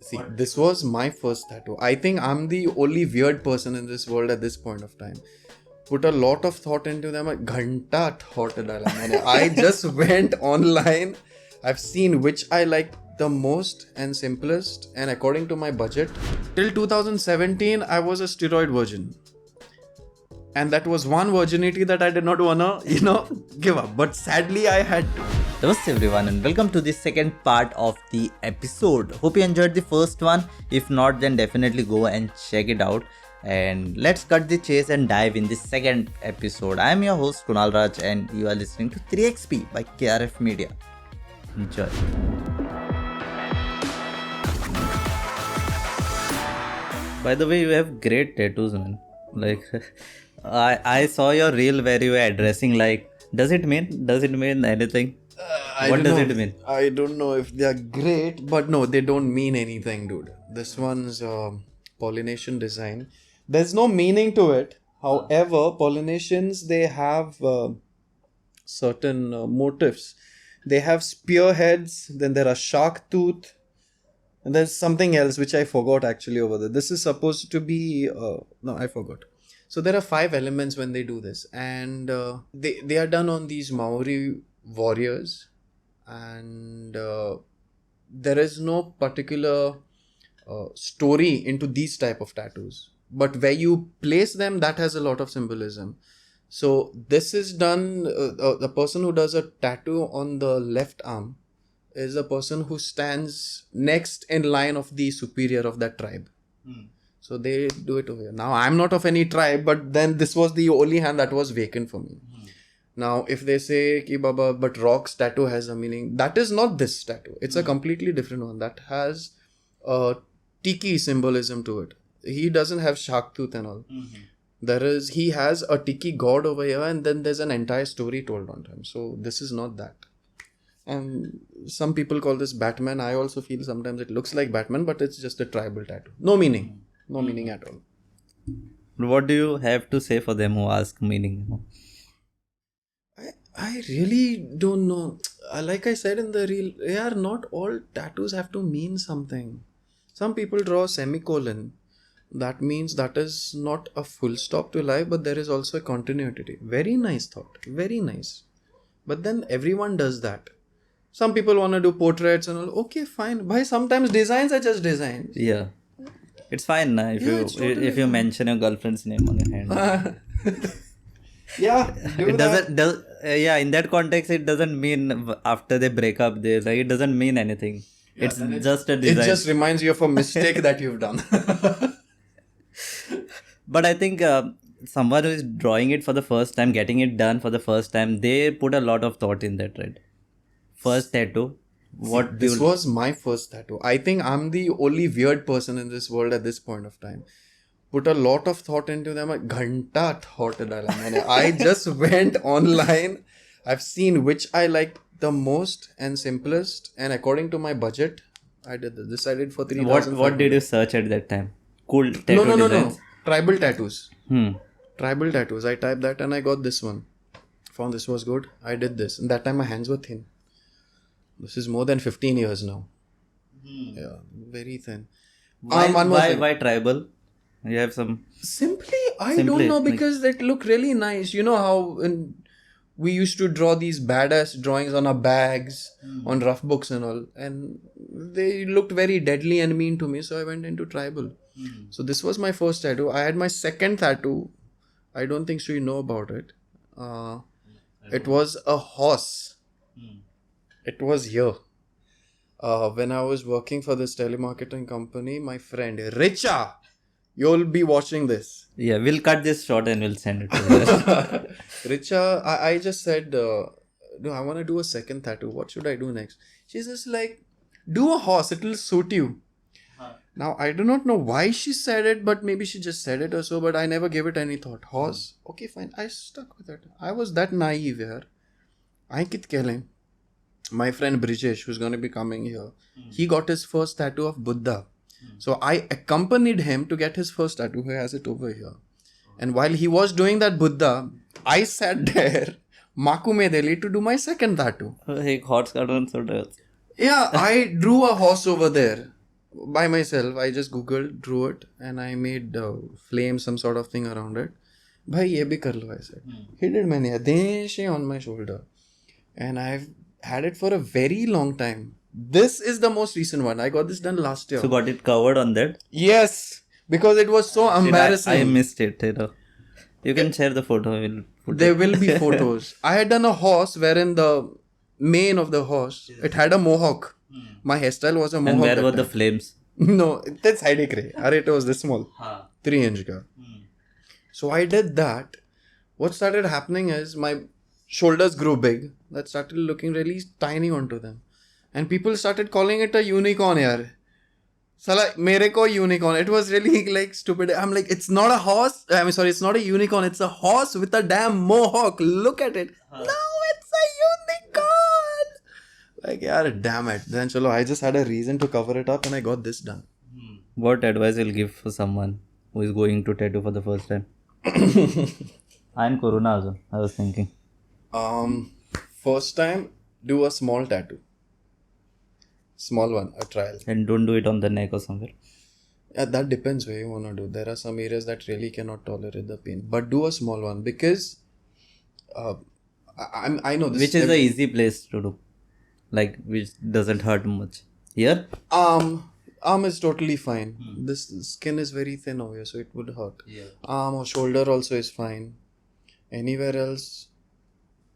See, this was my first tattoo. I think I'm the only weird person in this world at this point of time. Put a lot of thought into them. Ghanta thought dala maine. I just went online. I've seen which I like the most and simplest, and according to my budget. Till 2017, I was a steroid virgin. And that was one virginity that I did not wanna, give up. But sadly, I had to. Namaste everyone and welcome to the second part of the episode. Hope you enjoyed the first one. If not, then definitely go and check it out. And let's cut the chase and dive in the second episode. I am your host Kunal Raj and you are listening to 3XP by KRF Media. Enjoy. By the way, you have great tattoos, man. Like, I saw your reel where you were addressing, like, does it mean anything? What does it mean? I don't know if they are great, but no, they don't mean anything, dude. This one's pollination design. There's no meaning to it. However, pollinations, they have certain motifs. They have spearheads, then there are shark tooth, and there's something else which I forgot actually over there. This is supposed to be... no, I forgot. So there are 5 elements when they do this, and they are done on these Maori warriors, and there is no particular story into these type of tattoos, but where you place them, that has a lot of symbolism. So this is done, the person who does a tattoo on the left arm is a person who stands next in line of the superior of that tribe. So they do it over here. Now I'm not of any tribe, but then this was the only hand that was vacant for me. Now, if they say, Ki Baba, but Rock's tattoo has a meaning, that is not this tattoo. It's a completely different one that has a tiki symbolism to it. He doesn't have shark tooth and all. He has a tiki god over here, and then there's an entire story told on him. So this is not that. And some people call this Batman. I also feel sometimes it looks like Batman, but it's just a tribal tattoo. No meaning. No meaning at all. What do you have to say for them who ask meaning? I really don't know. Like I said in the reel, not all tattoos have to mean something. Some people draw a semicolon. That means that is not a full stop to life, but there is also a continuity. Very nice thought. Very nice. But then everyone does that. Some people want to do portraits and all. Okay, fine. But sometimes designs are just designs. Yeah. It's fine if you mention your girlfriend's name on your hand. In that context it doesn't mean after they break up it doesn't mean anything. It's just a design. It just reminds you of a mistake that you've done. But I think someone who is drawing it for the first time, getting it done for the first time, they put a lot of thought in that, right? First tattoo. This was my first tattoo. I think I'm the only weird person in this world at this point of time. Put a lot of thought into them. Ghanta thought dala maine. I just went online. I've seen which I like the most and simplest, and according to my budget, I did this. Decided for 3,000. What did you search at that time? Cool tattoo designs? No. Tribal tattoos. Tribal tattoos. I typed that and I got this one. Found this was good. I did this. And that time my hands were thin. This is more than 15 years now. Yeah, very thin. Why tribal? You have some... Simply, I don't know, because they look really nice. You know how we used to draw these badass drawings on our bags, on rough books and all. And they looked very deadly and mean to me. So I went into tribal. So this was my first tattoo. I had my second tattoo. I don't think so you know about it. It was a horse. It was here. When I was working for this telemarketing company, my friend Richa, you'll be watching this. Yeah, we'll cut this short and we'll send it to her. Richa, I just said, no, I want to do a second tattoo. What should I do next? She's just like, do a horse. It will suit you. Now, I do not know why she said it, but maybe she just said it or so, but I never gave it any thought. Horse? Okay, fine. I stuck with it. I was that naive here. I kit kelim. My friend Brijesh, who's going to be coming here, he got his first tattoo of Buddha. So I accompanied him to get his first tattoo. He has it over here. And while he was doing that Buddha, I sat there, Makume Delhi, to do my second tattoo. Hey, horse cartoon sort of. Yeah, I drew a horse over there. by myself. I just googled, drew it, and I made flame, some sort of thing around it. Bhai, ye bhi kar lo, I said. He did many Adeshi on my shoulder, and I've had it for a very long time. This is the most recent one. I got this done last year. So got it covered on that? Yes, because it was so embarrassing. I missed it. You can share the photo. I will put There will be photos. I had done a horse wherein the mane of the horse, it had a mohawk. My hairstyle was a mohawk. And where that were the time. flames? No, that's hide kare. It was this small. 3 inch ka. So I did that. What started happening is my shoulders grew big. That started looking really tiny onto them. And people started calling it a unicorn, yaar. Sala, mere ko unicorn. It was really like stupid. I'm like, it's not a horse. It's not a unicorn. It's a horse with a damn mohawk. Look at it. No, it's a unicorn. Like, yaar, damn it. Then chalo, I just had a reason to cover it up and I got this done. What advice will give for someone who is going to tattoo for the first time? I'm Corona also, I was thinking. First time, do a small tattoo. Small one, a trial. And don't do it on the neck or somewhere. Yeah, that depends where you want to do. There are some areas that really cannot tolerate the pain. But do a small one because I know this. Which is the easy place to do? Like, which doesn't hurt much. Here? Arm is totally fine. This skin is very thin over here, so it would hurt. Yeah. Arm or shoulder also is fine. Anywhere else,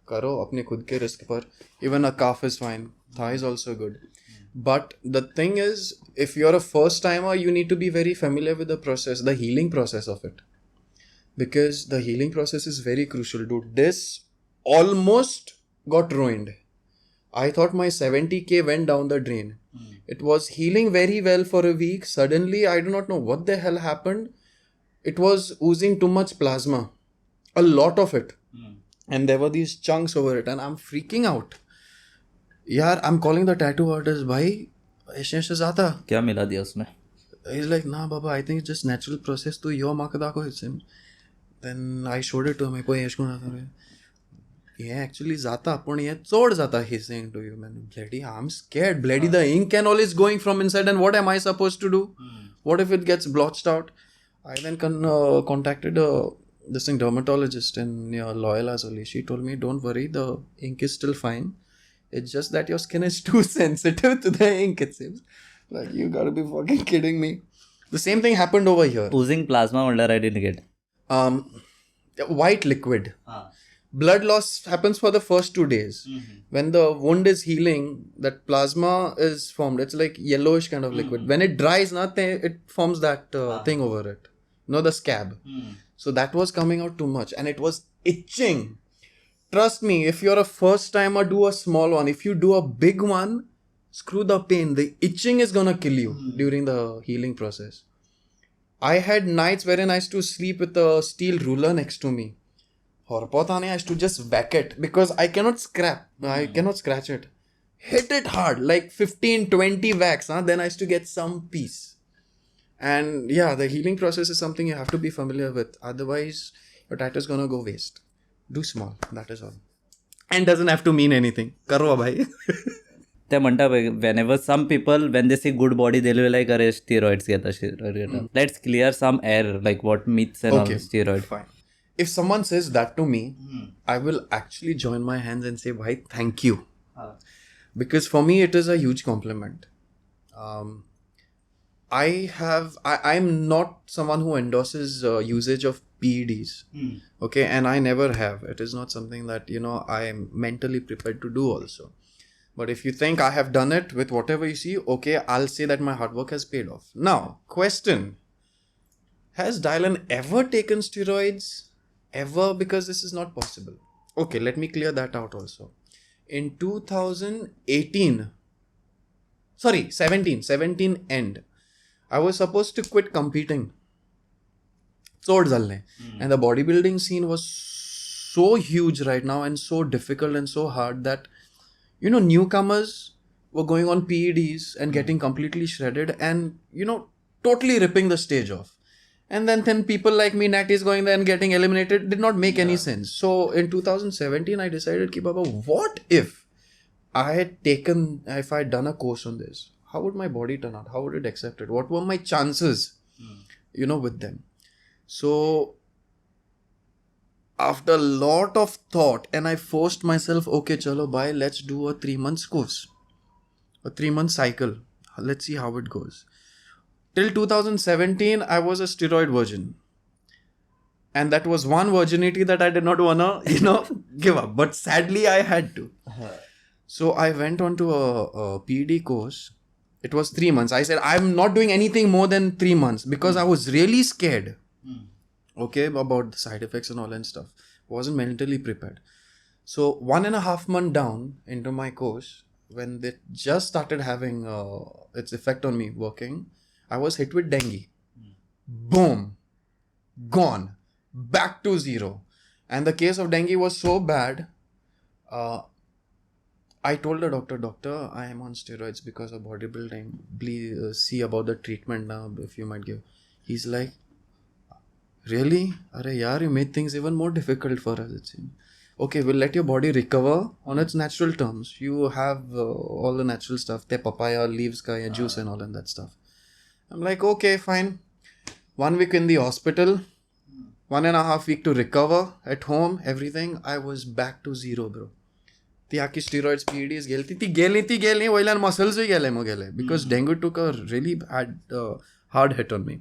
karo apne khud ke risk par. Even a calf is fine. Thigh is also good. But the thing is, if you're a first timer, you need to be very familiar with the process, the healing process of it. Because the healing process is very crucial, dude. This almost got ruined. I thought my 70k went down the drain. It was healing very well for a week. Suddenly, I do not know what the hell happened. It was oozing too much plasma. A lot of it. And there were these chunks over it. And I'm freaking out. यार I'm calling the tattoo artist, भाई ऐसे जाता क्या मिला दिया उसने? He's like, nah baba, I think it's just natural process to your mark दाखव it seems. Then I showed it to him. कोई ऐसे ना करे. Yeah, actually जाता पण ये चोड जाता. He's saying to you, man, bloody, I'm scared. Bloody, the ink and all is going from inside, and what am I supposed to do? What if it gets blotched out? I then contacted this dermatologist in near Loyola only. She told me, don't worry, the ink is still fine. It's just that your skin is too sensitive to the ink, it seems. Like, you gotta be fucking kidding me. The same thing happened over here. Oozing plasma holder I didn't get. White liquid. Blood loss happens for the first 2 days. When the wound is healing, that plasma is formed. It's like yellowish kind of liquid. When it dries, it forms that thing over it. The scab. So that was coming out too much. And it was itching. Trust me, if you're a first timer, do a small one. If you do a big one, screw the pain. The itching is gonna kill you during the healing process. I had nights wherein I used to sleep with a steel ruler next to me. Or I used to just whack it because I cannot scratch it. Hit it hard, like 15-20 whacks. Then I used to get some peace. And yeah, the healing process is something you have to be familiar with. Otherwise, your tattoo is gonna go waste. Do small, that is all. And doesn't have to mean anything. Karo bhai. They म्हणता whenever some people, when they see good body, they'll be like, अरे steroids घेता. Let's clear some air, like what myths and all steroid. Fine. If someone says that to me, I will actually join my hands and say, bhai, thank you. Because for me, it is a huge compliment. I'm not someone who endorses usage of PEDs. Okay, and I never have. It is not something that, I am mentally prepared to do also. But if you think I have done it with whatever you see, okay, I'll say that my hard work has paid off. Now, question. Has Dylan ever taken steroids? Ever? Because this is not possible. Okay, let me clear that out also. In 17 end, I was supposed to quit competing. And the bodybuilding scene was so huge right now and so difficult and so hard that, newcomers were going on PEDs and getting completely shredded and, totally ripping the stage off. And then people like me, Natties, going there and getting eliminated did not make any sense. So in 2017, I decided, Baba, what if I had done a course on this? how would my body turn out? How would it accept it? What were my chances, with them? So after a lot of thought, and I forced myself, okay, chalo, bye, let's do a 3 months course, a 3 month cycle. Let's see how it goes. Till 2017, I was a steroid virgin. And that was one virginity that I did not wanna, give up. But sadly, I had to. So I went on to a PED course. It was 3 months. I said, I'm not doing anything more than 3 months because I was really scared. Okay, about the side effects and all and stuff. Wasn't mentally prepared. So 1.5 months down into my course, when they just started having its effect on me working, I was hit with dengue. Boom. Gone. Back to zero. And the case of dengue was so bad, I told the doctor, I am on steroids because of bodybuilding. Please see about the treatment now if you might give. He's like, really? Arey yaar, you made things even more difficult for us, it seems. Okay, we'll let your body recover on its natural terms. You have all the natural stuff. The papaya, leaves, ka, juice and all and that stuff. I'm like, okay, fine. 1 week in the hospital. 1.5 weeks to recover at home, everything. I was back to zero, bro. The steroids, PEDs, गेली वयल्यान muscles गेले because dengue took a really bad hard hit on me.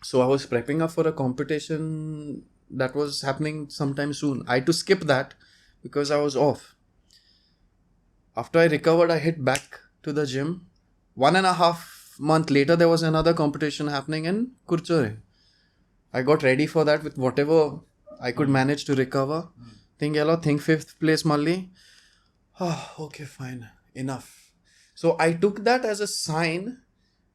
So I was prepping up for a competition that was happening sometime soon. I had to skip that because I was off. After I recovered, I hit back to the gym. 1.5 months later, there was another competition happening in Curator. I got ready for that with whatever I could manage to recover. Think 5th place Malli. Oh, okay, fine. Enough. So I took that as a sign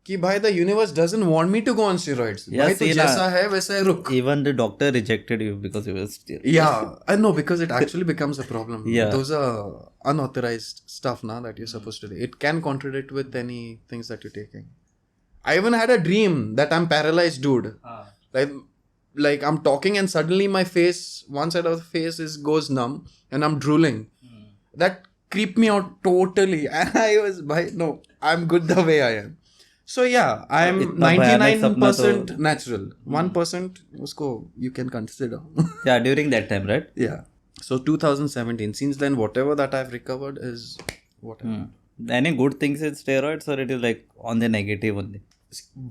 कि भाई the universe doesn't want me to go on steroids. Yeah, भाई तो जैसा है वैसा है रुक. Even the doctor rejected you because you were still. Yeah, I know because it actually becomes a problem. Yeah. Those are unauthorized stuff now that you're supposed to do. It can contradict with any things that you're taking. I even had a dream that I'm paralyzed, dude. Like I'm talking and suddenly my face, one side of the face goes numb and I'm drooling. That creeped me out totally. And I was, no, I'm good the way I am. So yeah, I'm 99% natural. 1% usko you can consider. Yeah, during that time, right? Yeah. So 2017. Since then, whatever that I've recovered is whatever. Any good things in steroids or it is like on the negative only?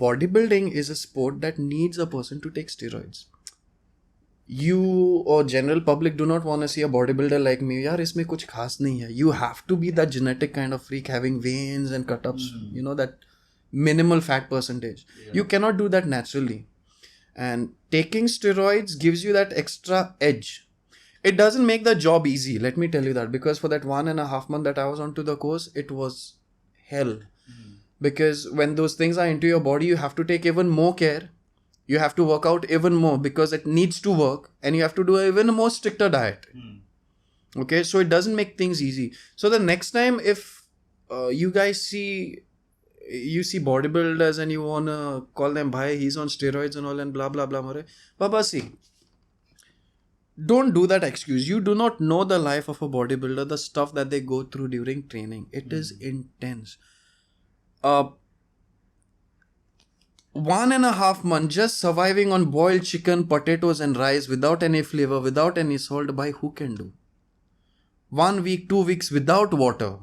Bodybuilding is a sport that needs a person to take steroids. You or general public do not want to see a bodybuilder like me. Yaar, isme kuch khas nahi hai. You have to be that genetic kind of freak having veins and cut-ups. That minimal fat percentage. Yeah. You cannot do that naturally. And taking steroids gives you that extra edge. It doesn't make the job easy. Let me tell you that. Because for that 1.5 months that I was onto the course, it was hell. Because when those things are into your body, you have to take even more care. You have to work out even more because it needs to work. And you have to do even more stricter diet. Okay, so it doesn't make things easy. So the next time if you guys see bodybuilders and you want to call them, bhai, he's on steroids and all and blah, blah, blah. Baba, see, don't do that excuse. You do not know the life of a bodybuilder, the stuff that they go through during training. It is intense. 1.5 months just surviving on boiled chicken, potatoes and rice without any flavor, without any salt, by who can do? 1 week, 2 weeks without water.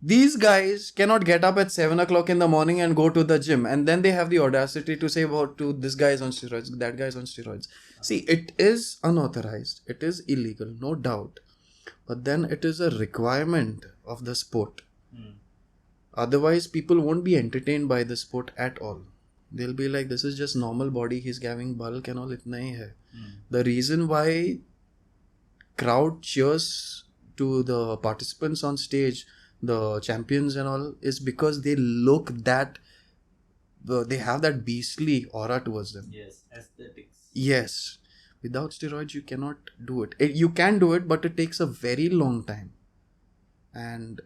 These guys cannot get up at 7 o'clock in the morning and go to the gym. And then they have the audacity to say this guy is on steroids, that guy is on steroids. See, it is unauthorized. It is illegal, no doubt. But then it is a requirement of the sport. Otherwise, people won't be entertained by the sport at all. They'll be like, this is just normal body. He's having bulk and all. Itna hi hai. The reason why crowd cheers to the participants on stage, the champions and all, is because they look that they have that beastly aura towards them. Yes, aesthetics. Yes. Without steroids, you cannot do it. You can do it, but it takes a very long time. And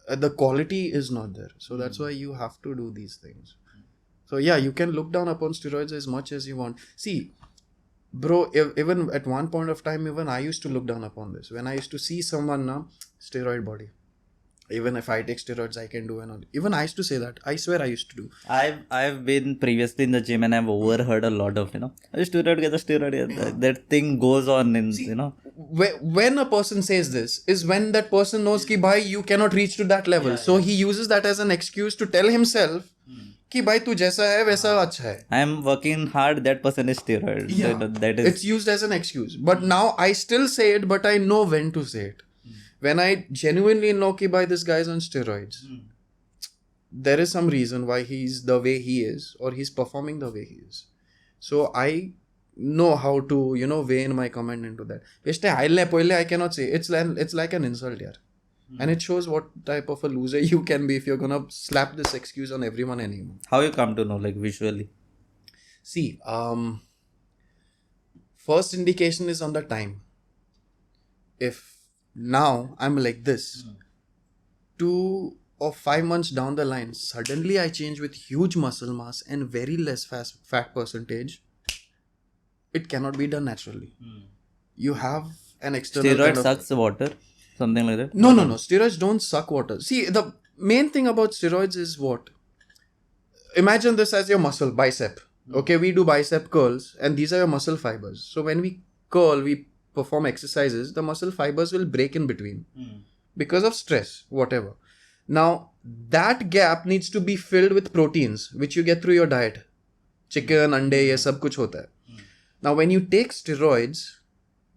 the quality is not there. So that's why you have to do these things. So yeah, you can look down upon steroids as much as you want. See, bro, even at one point of time, even I used to look down upon this. When I used to see someone, steroid body. Even if I take steroids, I can do and all. Even I used to say that. I swear I used to do. I've been previously in the gym and I've overheard a lot of steroid, get the steroid. That thing goes on in When a person says this is when that person knows ki bhai you cannot reach to that level. So he uses that as an excuse to tell himself कि भाई तू जैसा है वैसा अच्छा है. I am working hard. That person is steroid. Yeah, that is. It's used as an excuse. But now I still say it, but I know when to say it. When I genuinely know कि भाई this guy is on steroids, there is some reason why he's the way he is, or he's performing the way he is. So I know how to weigh in my comment into that. I cannot say it's like an insult here. And it shows what type of a loser you can be if you're gonna slap this excuse on everyone anymore. How you come to know, like, visually? See, first indication is on the time. If now I'm like this, 2 or 5 months down the line, suddenly I change with huge muscle mass and very less fat percentage, it cannot be done naturally. You have an external Steroid sucks water. Something like that? No. Steroids don't suck water. See, the main thing about steroids is what? Imagine this as your muscle, bicep. Okay, we do bicep curls and these are your muscle fibers. So when we curl, we perform exercises, the muscle fibers will break in between because of stress, whatever. Now, that gap needs to be filled with proteins, which you get through your diet. Chicken, ande, ye sab kuch hota hai. Now, when you take steroids,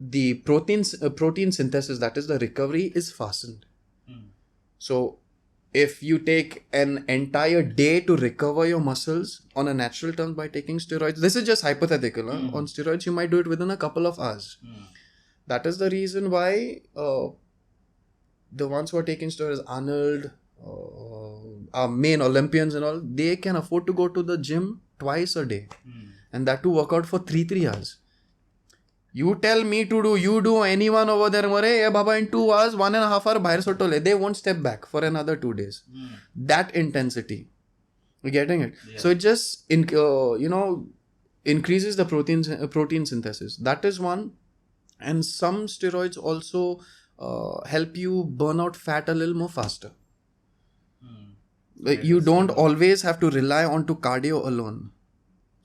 the protein synthesis, that is the recovery, is fastened. So if you take an entire day to recover your muscles on a natural term by taking steroids, this is just hypothetical. On steroids, you might do it within a couple of hours. That is the reason why the ones who are taking steroids, Arnold, our main Olympians and all, they can afford to go to the gym twice a day. And that to work out for 3 hours. You tell me to do, you do, anyone over there, baba, in 2 hours, 1.5 hours, bahar sotole, they won't step back for another 2 days. That intensity. You're getting it? Yeah. So it just, increases the protein synthesis. That is one. And some steroids also help you burn out fat a little more faster. Like you don't always have to rely on to cardio alone.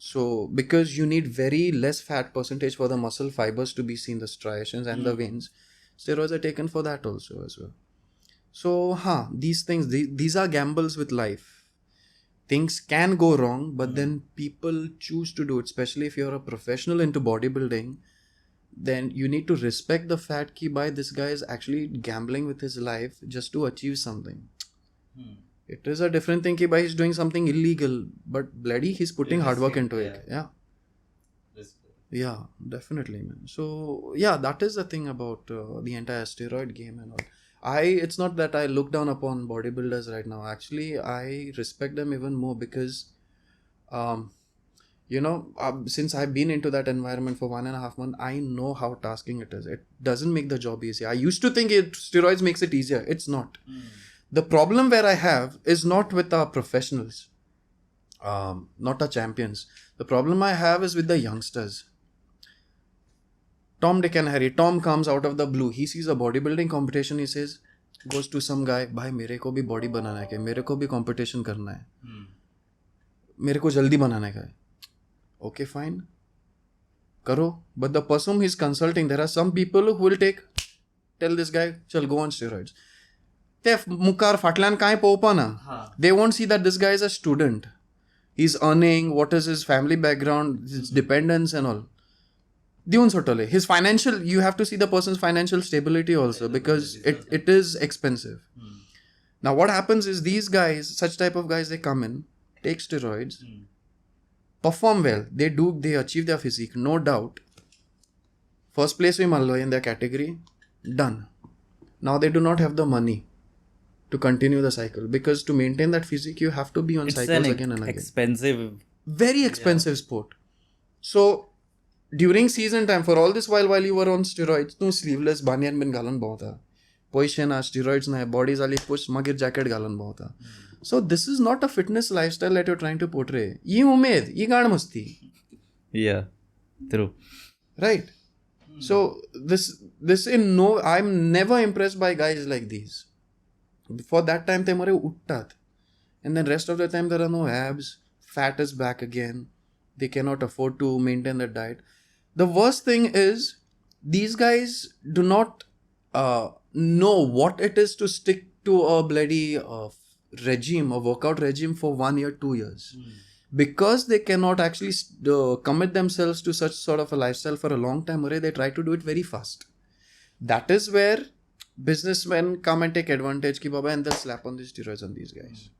So, because you need very less fat percentage for the muscle fibers to be seen, the striations and the veins, steroids are taken for that also as well. So, these things, these are gambles with life. Things can go wrong, but then people choose to do it, especially if you're a professional into bodybuilding, then you need to respect the fact that this guy is actually gambling with his life just to achieve something. It is a different thing that he's doing something illegal, but bloody he's putting hard work into it. Yeah, definitely, man. So that is the thing about the entire steroid game and all. It's not that I look down upon bodybuilders right now. Actually, I respect them even more because since I've been into that environment for 1.5 months, I know how tasking it is. It doesn't make the job easy. I used to think steroids makes it easier. It's not. The problem where I have is not with our professionals, not our champions. The problem I have is with the youngsters. Tom, Dick and Harry. Tom comes out of the blue. He sees a bodybuilding competition. He says, goes to some guy, भाई मेरे को भी body बनाना है, मेरे को भी competition करना है, मेरे को जल्दी बनाने का है. Okay, fine. Karo. But the person he's consulting, there are some people who will tell this guy, shall go on steroids. They won't see that this guy is a student. He's earning, what is his family background, his dependents and all. His financial, you have to see the person's financial stability also because it is expensive. Now what happens is these guys, such type of guys, they come in, take steroids, perform well, they achieve their physique, no doubt. First place in their category, done. Now they do not have the money to continue the cycle because to maintain that physique you have to be on cycles again and again. Very expensive sport. So during season time, for all this while you were on steroids, no sleeveless banyan bin galan bahota, position steroids na body zali push magir jacket galan bahota. So this is not a fitness lifestyle that you're trying to portray. Ye umed, ye gaad masti. Yeah, true. Right. So I'm never impressed by guys like these. For that time, they mare uttat. And then rest of the time, there are no abs. Fat is back again. They cannot afford to maintain their diet. The worst thing is, these guys do not know what it is to stick to a bloody regime, a workout regime for 1 year, 2 years. Because they cannot actually commit themselves to such sort of a lifestyle for a long time, they try to do it very fast. That is where businessmen come and take advantage, ki baba, and they'll slap on these steroids on these guys.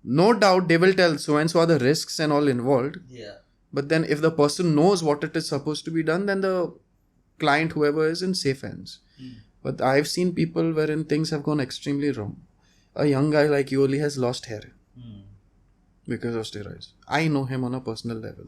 No doubt they will tell so and so are the risks and all involved. Yeah. But then if the person knows what it is supposed to be done, then the client, whoever, is in safe hands. But I've seen people wherein things have gone extremely wrong. A young guy like you only has lost hair because of steroids. I know him on a personal level.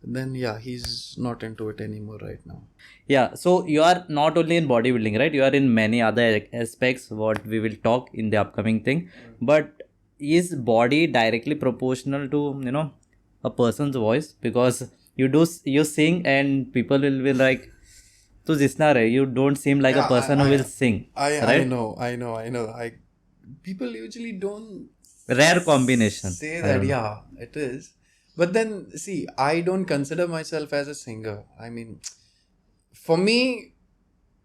Then yeah, he's not into it anymore right now. Yeah, so you are not only in bodybuilding, right? You are in many other aspects, what we will talk in the upcoming thing. But is body directly proportional to, a person's voice? Because you sing and people will be like, "Tu jisna rahe, you don't seem like a person who will sing." I right? know. People usually don't Rare combination. say that. Yeah, it is. But then, see, I don't consider myself as a singer. I mean, for me,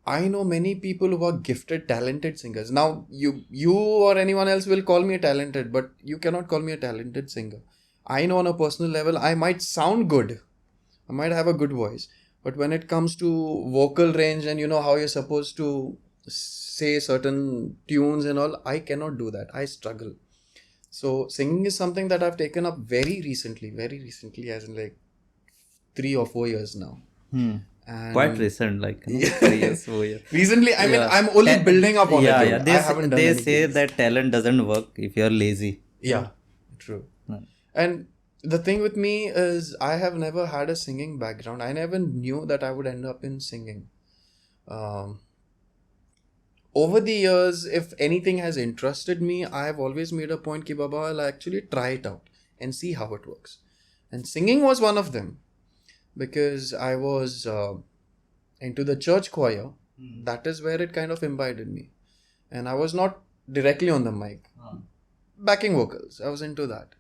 I know many people who are gifted, talented singers. Now, you or anyone else will call me a talented, but you cannot call me a talented singer. I know on a personal level, I might sound good. I might have a good voice. But when it comes to vocal range and how you're supposed to say certain tunes and all, I cannot do that. I struggle. So singing is something that I've taken up very recently, as in like 3 or 4 years now. And Quite recent, like 3 years, 4 years. Recently, I mean, I'm only building up on it. Yeah. I haven't done They anything. say that talent doesn't work if you're lazy. Yeah, true. And the thing with me is I have never had a singing background. I never knew that I would end up in singing. Over the years, if anything has interested me, I have always made a point ki baba, I'll actually try it out and see how it works. And singing was one of them because I was into the church choir. That is where it kind of imbibed me. And I was not directly on the mic. Backing vocals. I was into that.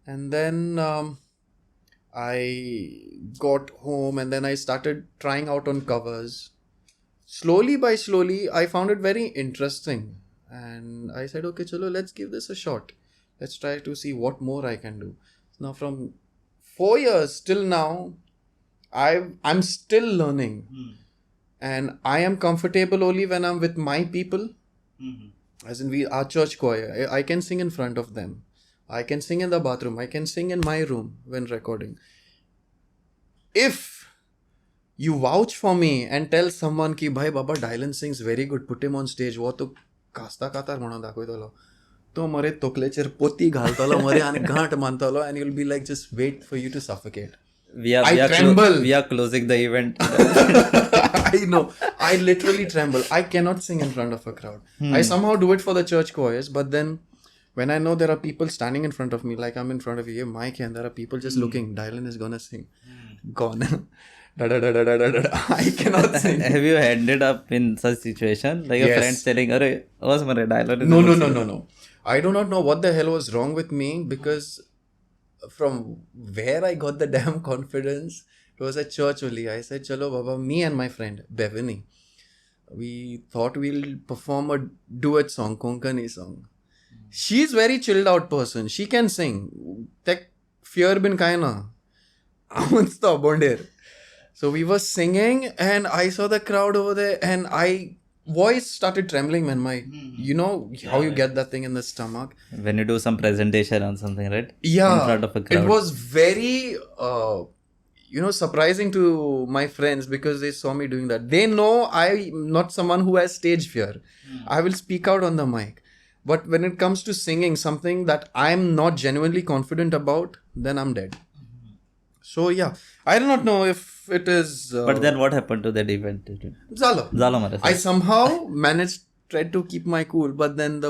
And then I got home and then I started trying out on covers. Slowly, I found it very interesting. And I said, okay, chalo, let's give this a shot. Let's try to see what more I can do. Now, from 4 years till now, I'm still learning. And I am comfortable only when I'm with my people. As in our church choir. I can sing in front of them. I can sing in the bathroom. I can sing in my room when recording. If you vouch for me and tell someone ki bhai baba Dylan sings very good, put him on stage, wo to kasta katar म्हणून दाखवतलो तो मरे तोकलेचेर पोती घालतलो मरे आणि घाट मानतलो and you'll be like just wait for you to suffocate. I tremble. We are closing the event. I know. I literally tremble. I cannot sing in front of a crowd. I somehow do it for the church choirs, but then when I know there are people standing in front of me, like I'm in front of you, mic, and there are people just looking, Dylan is gonna sing. Gone. I cannot sing. Have you ended up in such situation? Like a friend telling, "Arey, was mare Dylan?" No. I do not know what the hell was wrong with me because from where I got the damn confidence, it was at church only. I said, chalo baba, me and my friend, Bevini, we thought we'll perform a duet song, Konkani song. She's very chilled out person. She can sing. Tek fear bin kaina. Amunsta bondir. So we were singing and I saw the crowd over there and voice started trembling when how you get that thing in the stomach. When you do some presentation on something, right? Yeah. In front of a crowd. It was very, surprising to my friends because they saw me doing that. They know I'm not someone who has stage fear. I will speak out on the mic. But when it comes to singing something that I'm not genuinely confident about, then I'm dead. So yeah, I do not know if it is... but then what happened to that event? Zalo. I somehow tried to keep my cool, but then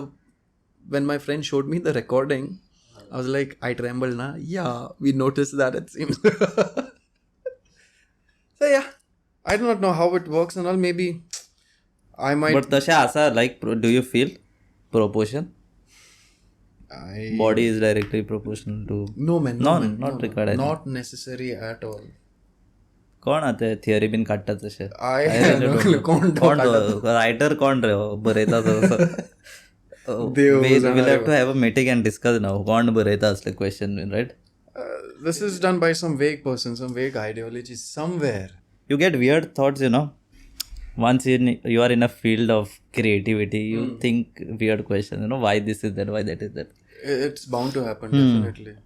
when my friend showed me the recording, I was like, I trembled na. Yeah, we noticed that it seems. So yeah, I do not know how it works and all. Maybe I might... But Dasha Asa, like, do you feel? proportion? Body is directly proportional to... No man, not required, I think. not necessary at all. कोण आता theory been काडटा तशें कोण writer कोण रे बरयता we'll have to have a meeting and discuss now कोण बरयता असले question बीन, right? This is done by some vague person, some vague ideology somewhere. You get weird thoughts, once you are in a field of creativity, you think weird questions, why this is that, why that is that. It's bound to happen, definitely.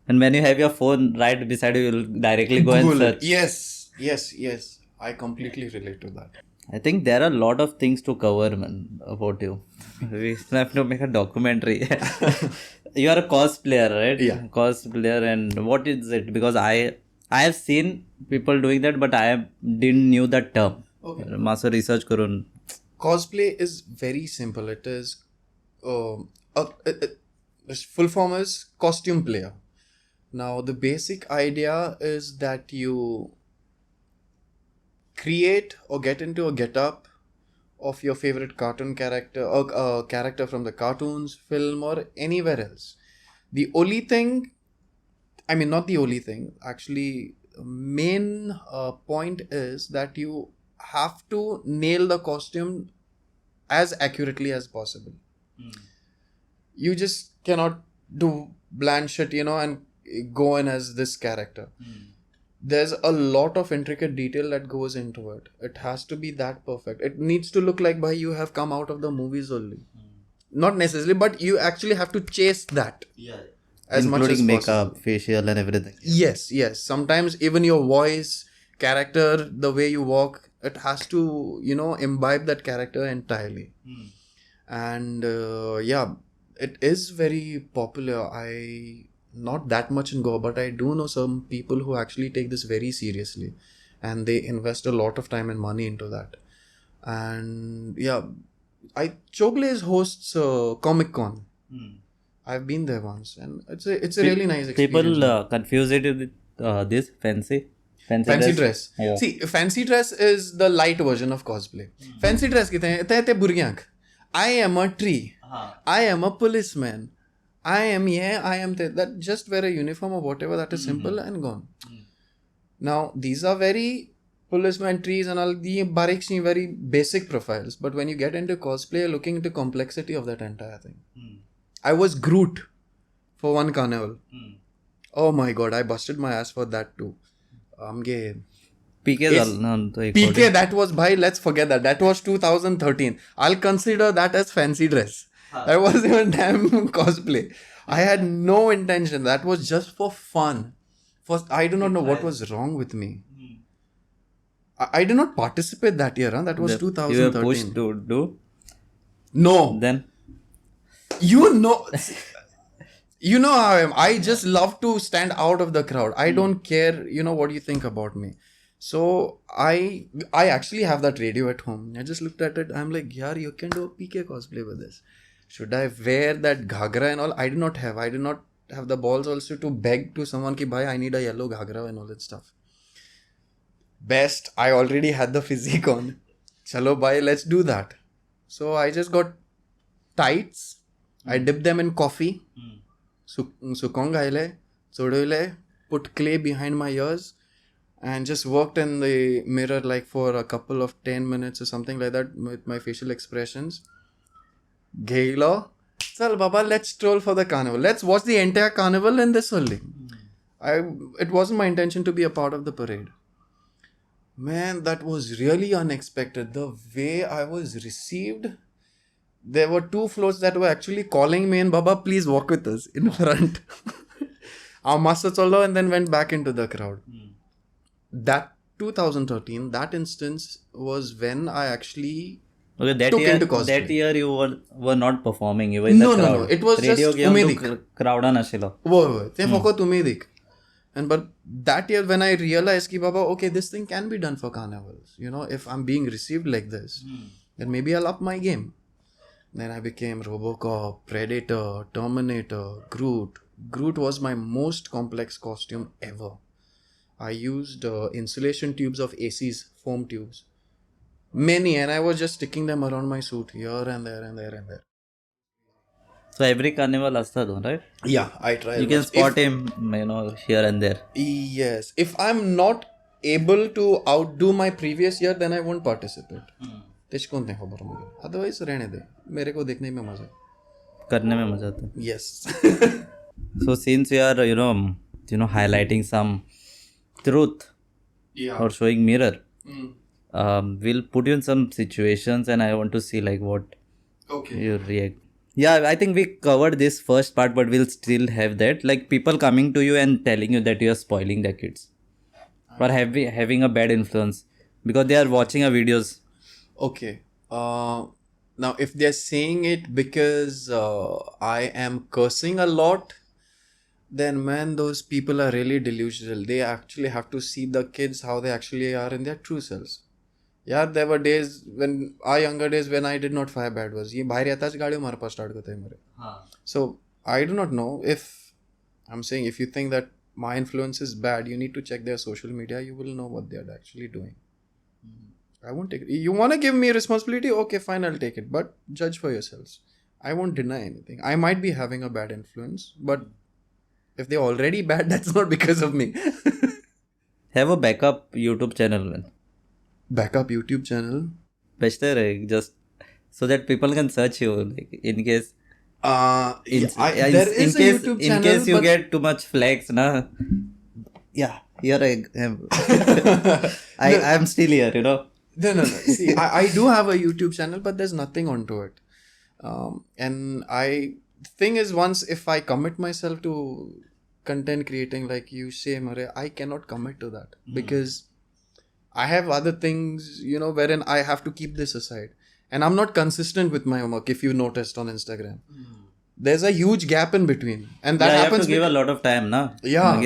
And when you have your phone right beside you, you'll directly go Google and search. Yes. I completely relate to that. I think there are a lot of things to cover, man, about you. We have to make a documentary. You are a cosplayer, right? Yeah. Cosplayer, and what is it? Because I have seen people doing that, but I didn't knew that term. Okay. Master research karun. Cosplay is very simple. It is its full form is costume player. Now the basic idea is that you create or get into a get-up of your favorite cartoon character or character from the cartoons, film, or anywhere else. The only thing, not the only thing, actually, main point is that you have to nail the costume as accurately as possible. You just cannot do bland shit, and go in as this character. There's a lot of intricate detail that goes into it. It has to be that perfect. It needs to look like you have come out of the movies only. Not necessarily, but you actually have to chase that. As including much as makeup, possible. facial and everything. Yes. Sometimes even your voice, character, the way you walk, it has to, imbibe that character entirely. And it is very popular. Not that much in Goa, but I do know some people who actually take this very seriously, and they invest a lot of time and money into that. And Chogle's hosts Comic Con. I've been there once, and it's a really nice experience. People confuse it with this fancy dress. Yeah. See, fancy dress is the light version of cosplay. Fancy dress kite burgyank. I am a tree. I am a policeman. I am that. Just wear a uniform or whatever. That is simple and gone. Now these are very policeman, trees and all the barikshi, very basic profiles. But when you get into cosplay, you're looking into complexity of that entire thing. I was Groot for one carnival. Oh my god, I busted my ass for that too. PK, that was let's forget that. That was 2013. I'll consider that as fancy dress. That wasn't even damn cosplay. I had no intention. That was just for fun. I do not know what was wrong with me. I did not participate that year. That was 2013. You were pushed to do? No. Then? You know how I am. I just love to stand out of the crowd. I don't care, what you think about me. So I actually have that radio at home. I just looked at it. I'm like, yaar, you can do a PK cosplay with this. Should I wear that ghagra and all? I did not have the balls also to beg to someone ki bhai, I need a yellow ghagra and all that stuff. Best, I already had the physique on. Chalo bhai, let's do that. So I just got tights. I dipped them in coffee. Sukong gaile, chodoile, put clay behind my ears and just worked in the mirror like for a couple of 10 minutes or something like that with my facial expressions. Gailo, Chal Baba, let's stroll for the carnival. Let's watch the entire carnival in this only. It wasn't my intention to be a part of the parade. Man, that was really unexpected. The way I was received. There were 2 floats that were actually calling me and Baba, please walk with us in front. And then went back into the crowd. That 2013, that instance was when I actually took into cosplay. That year you were not performing, you were in the crowd. No, it was just umedik. Crowd nashilo. But that year when I realized ki Baba, okay, this thing can be done for carnivals. If I'm being received like this, then maybe I'll up my game. Then I became Robocop, Predator, Terminator, Groot. Groot was my most complex costume ever. I used insulation tubes of AC's foam tubes. Many, and I was just sticking them around my suit here and there and there and there. So every carnival असतात, right? Yeah, I try. You can spot him, here and there. Yes. If I'm not able to outdo my previous year, then I won't participate. तेच कोणते खबर मुझे. Otherwise रहने दे. मेरे को देखने में मजा. करने में मजा आता है. Yes. So since we are, highlighting some truth or showing mirror, we'll put you in some situations and I want to see like what you react. Yeah, I think we covered this first part, but we'll still have that. Like people coming to you and telling you that you are spoiling their kids or having a bad influence because they are watching our videos. Okay. Now, if they're saying it because I am cursing a lot, then man, those people are really delusional. They actually have to see the kids how they actually are in their true selves. Yeah, there were days when our younger days when I did not fire bad was ये बाहर आता है गाड़ी हमारे पास start करते हैं मेरे. So I do not know if I'm saying if you think that my influence is bad, you need to check their social media. You will know what they are actually doing. I won't take it. You want to give me responsibility? Okay, fine, I'll take it. But judge for yourselves. I won't deny anything. I might be having a bad influence, but if they're already bad, that's not because of me. Have a backup YouTube channel, man. Backup YouTube channel? Best है, just so that people can search you, like in case. There is a YouTube channel. In case you get too much flags, na. Yeah, here I am. I am still here, No. See, I do have a YouTube channel, but there's nothing onto it. And thing is, once if I commit myself to content creating, like you say, Mare, I cannot commit to that because I have other things, wherein I have to keep this aside. And I'm not consistent with my work, if you noticed on Instagram. There's a huge gap in between. And that happens. You have to give a lot of time, na? Yeah.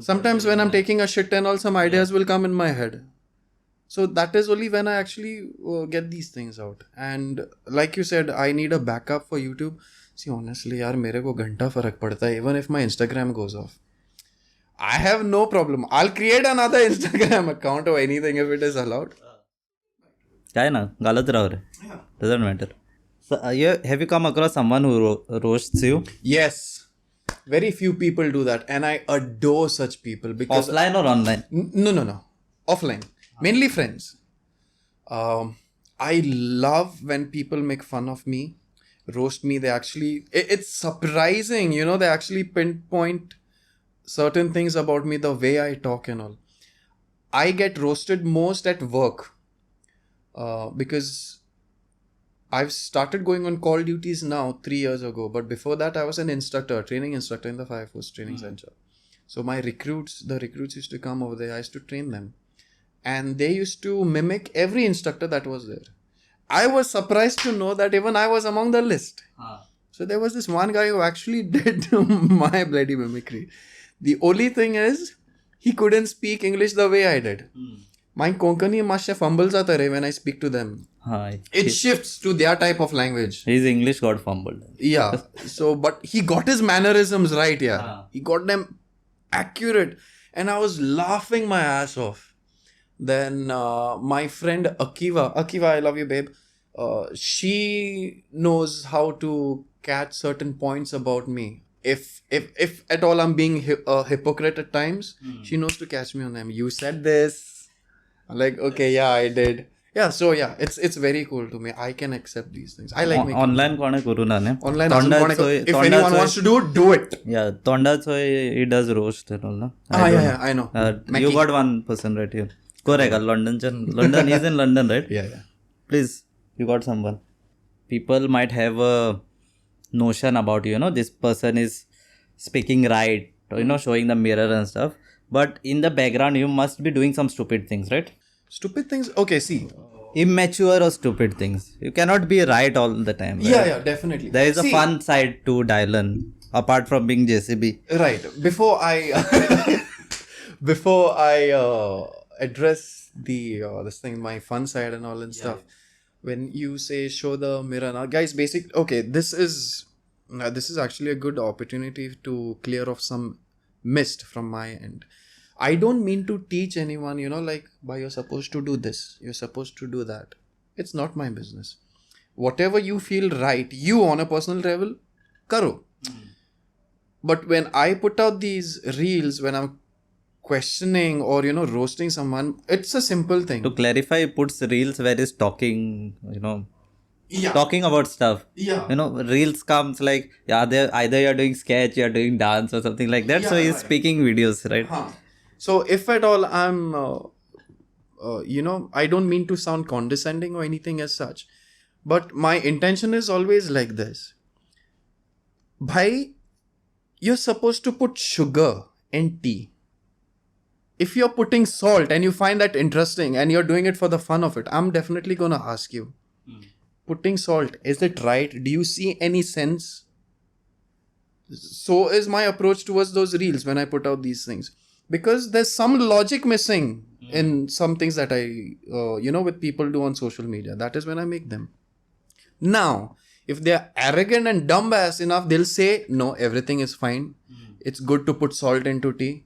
Sometimes when I'm taking a shit and all, some ideas will come in my head. So that is only when I actually get these things out. And like you said, I need a backup for YouTube. See, honestly, yaar, mere ko ghanta farak padta hai, even if my Instagram goes off. I have no problem. I'll create another Instagram account or anything if it is allowed. क्या है ना गलत रहो रे. Doesn't matter. So have you come across someone who roasts you? Yes. Very few people do that. And I adore such people because... Offline or online? No. Offline. Mainly friends. I love when people make fun of me, roast me. They actually... It's surprising, they actually pinpoint certain things about me, the way I talk and all. I get roasted most at work because I've started going on call duties now 3 years ago. But before that, I was an training instructor in the Fire Force Training Center. So the recruits used to come over there. I used to train them. And they used to mimic every instructor that was there. I was surprised to know that even I was among the list. So there was this one guy who actually did my bloody mimicry. The only thing is, he couldn't speak English the way I did. My Konkani masha fumbles aata rahe when I speak to them. It shifts to their type of language. His English got fumbled. Yeah. So, but he got his mannerisms right, yeah. He got them accurate. And I was laughing my ass off. Then my friend Akiva, I love you, babe. She knows how to catch certain points about me. If at all I'm being a hypocrite at times, she knows to catch me on them. You said this. I'm like, okay, yeah, I did. Yeah, so yeah, it's very cool to me. I can accept these things. I like making online kone kuru na. Online if anyone wants to do it. Yeah, Tonda Soy, he does roast and all, no? Yeah, I know. You got one person right here. Correct, London is in London, right? Yeah. Please, you got someone. People might have a notion about this person is speaking right, showing the mirror and stuff. But in the background, you must be doing some stupid things, right? Stupid things? Okay, see. Immature or stupid things. You cannot be right all the time. Right? Yeah, definitely. There is a fun side to Dylan, apart from being JCB. Right. Before I address this thing, my fun side and all and stuff. When you say show the mirror, now guys, this is actually a good opportunity to clear off some mist from my end. I don't mean to teach anyone, like, you're supposed to do this, you're supposed to do that. It's not my business. whatever you feel right, you on a personal level, karo. But when I put out these reels, when I'm questioning or, roasting someone, it's a simple thing. To clarify, he puts reels where he's talking, Yeah. talking about stuff. Yeah. Reels comes like, either you're doing sketch, you're doing dance or something like that. So Yeah, he's right. speaking videos, right? So if at all I'm, I don't mean to sound condescending or anything as such, but my intention is always like this. Bhai, you're supposed to put sugar in tea. If you're putting salt and you find that interesting and you're doing it for the fun of it, I'm definitely going to ask you, putting salt, is it right? Do you see any sense? So is my approach towards those reels when I put out these things. Because there's some logic missing in some things that I, with people do on social media. That is when I make them. Now, if they're arrogant and dumbass enough, they'll say, no, everything is fine. It's good to put salt into tea.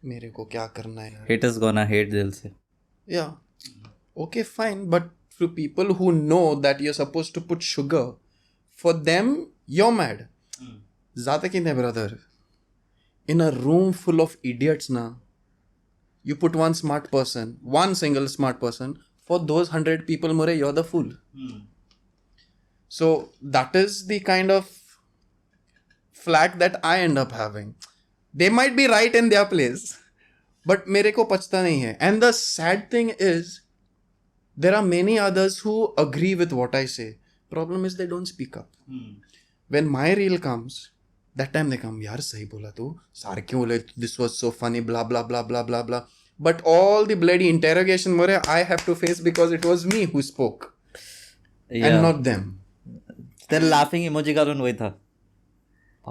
मेरे को क्या करना है? Haters gonna hate, they'll say. Yeah. Okay, fine. But for people who know that you're supposed to put sugar, for them, you're mad. Zata kinte, brother. In a room full of idiots, you put one smart person, one single smart person. For those 100 people, Mure, you're the fool. So that is the kind of flack that I end up having. They might be right in their place, but mere ko pachta nahi hai. And the sad thing is, there are many others who agree with what I say. Problem is they don't speak up. When my reel comes, that time they come, yaar sahi bola tu, saar kyun bole, this was so funny, blah, blah, blah, blah, blah, blah. But all the bloody interrogation, More, I have to face because it was me who spoke. And not them. Their laughing emoji ka वही था.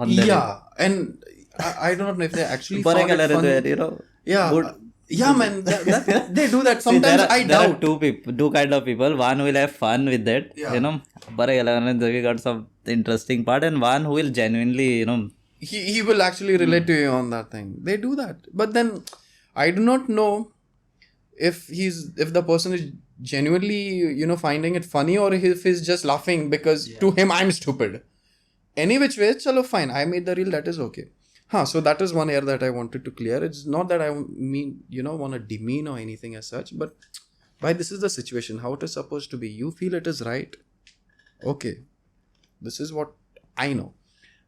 Yeah, and I don't know if they actually found it funny. Yeah, Good. Yeah, man, they do that. Sometimes See, I doubt. There are two kind of people. One will have fun with that, Yeah. we got some interesting part, and one who will genuinely, He will actually relate to you on that thing. They do that. But then I do not know if the person is genuinely, finding it funny or if he's just laughing because to him I'm stupid. Any which way, chalo fine. I made the reel, that is okay. So that is one air that I wanted to clear. It's not that I mean, want to demean or anything as such, but why this is the situation, how it is supposed to be. You feel it is right. Okay. This is what I know.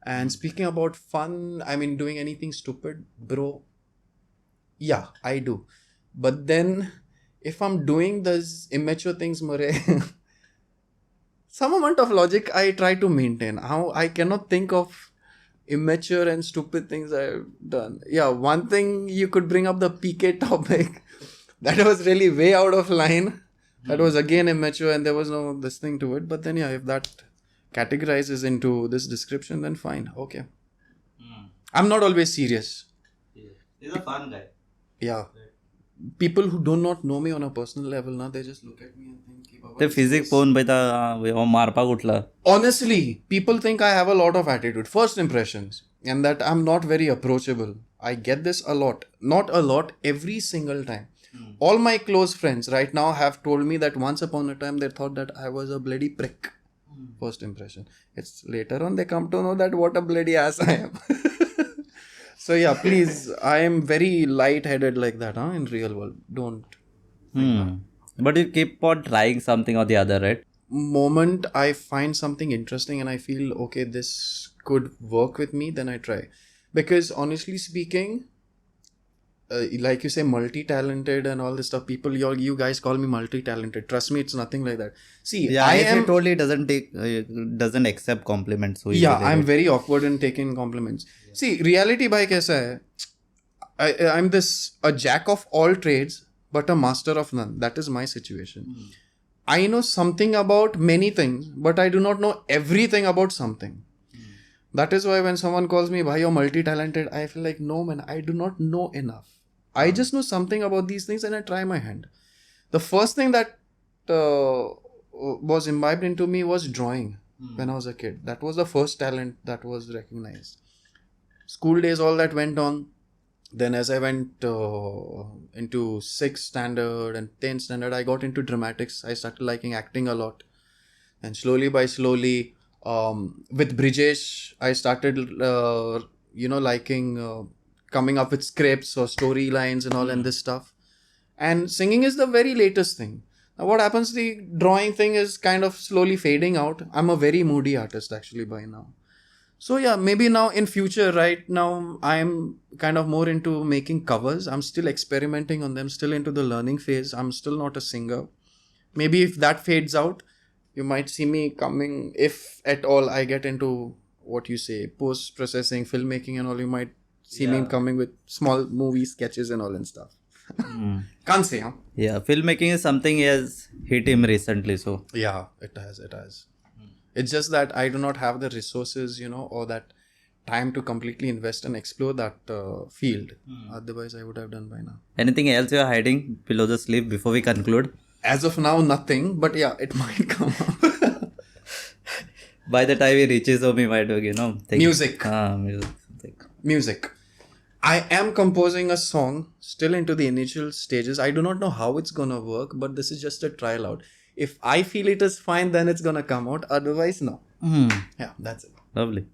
And speaking about fun, I mean, doing anything stupid, bro. Yeah, I do. But then if I'm doing those immature things, More, some amount of logic I try to maintain. How I cannot think of immature and stupid things I've done. Yeah, one thing you could bring up the PK topic. That was really way out of line. That was again immature and there was no this thing to it. But then if that categorizes into this description, then fine. Okay. I'm not always serious. He's a fun guy. Yeah. People who do not know me on a personal level, they just look at me and think, ते physics पोन मारपा कुठला. Honestly, people think I have a lot of attitude. First impressions. And that I'm not very approachable. I get this a lot. Not a lot, every single time. All my close friends right now have told me that once upon a time they thought that I was a bloody prick. First impression. It's later on they come to know that what a bloody ass I am. So yeah, please, I am very light-headed like that, in real world. Don't. But you keep on trying something or the other, right? Moment I find something interesting and I feel, okay, this could work with me, then I try. Because honestly speaking, like you say, multi-talented and all this stuff, people, you guys call me multi-talented. Trust me, it's nothing like that. See, yeah, I am totally doesn't accept compliments. So yeah, I'm very awkward in taking compliments. Yeah. See, reality bhai kaisa hai? I'm a jack of all trades, but a master of none. That is my situation. I know something about many things, but I do not know everything about something. That is why when someone calls me, bhai, you're multi-talented, I feel like, no man, I do not know enough. I just know something about these things and I try my hand. The first thing that was imbibed into me was drawing when I was a kid. That was the first talent that was recognized. School days, all that went on. Then as I went into 6th standard and 10th standard, I got into dramatics. I started liking acting a lot. And slowly by slowly, with Brijesh, I started, liking coming up with scripts or storylines and all and this stuff. And singing is the very latest thing. Now, what happens? The drawing thing is kind of slowly fading out. I'm a very moody artist actually by now. So yeah, maybe now in future, right now, I'm kind of more into making covers. I'm still experimenting on them, still into the learning phase. I'm still not a singer. Maybe if that fades out, you might see me coming, if at all I get into what you say, post-processing, filmmaking and all, you might see me coming with small movie sketches and all and stuff. Can't say, huh? Yeah, filmmaking is something he has hit him recently. So Yeah, it has. It's just that I do not have the resources, or that time to completely invest and explore that field. Otherwise, I would have done by now. anything else you are hiding below the sleeve before we conclude? As of now, nothing. But yeah, it might come up. By the time he reaches home, he might, think, Music. Something. Music. I am composing a song still into the initial stages. I do not know how it's gonna work, but this is just a trial out. If I feel it is fine, then it's gonna come out. Otherwise, no. Yeah, that's it. Lovely.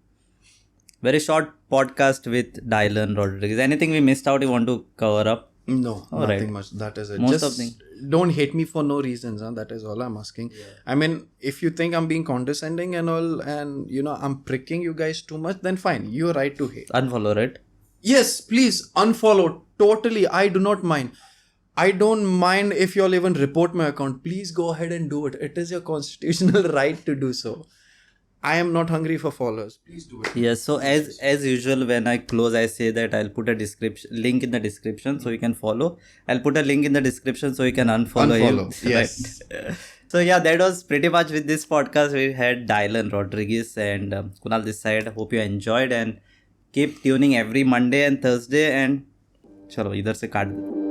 Very short podcast with Dylan Rodrigues. Anything we missed out you want to cover up? No, All nothing right. much. That is it. Most Just of things. don't hate me for no reasons. Huh? That is all I'm asking. I mean, if you think I'm being condescending and all, and I'm pricking you guys too much, then fine. You're right to hate. Unfollow, right? Yes, please unfollow. Totally, I do not mind. I don't mind if you'll even report my account. Please go ahead and do it. It is your constitutional right to do so. I am not hungry for followers. Please do it. Yes. So as usual, when I close, I say that I'll put a link in the description so you can follow. I'll put a link in the description so you can unfollow him. Yes. Right. So yeah, that was pretty much with this podcast. We had Dylan Rodrigues and Kunal this side. Hope you enjoyed and keep tuning every Monday and Thursday. And chalo, idhar se kaat.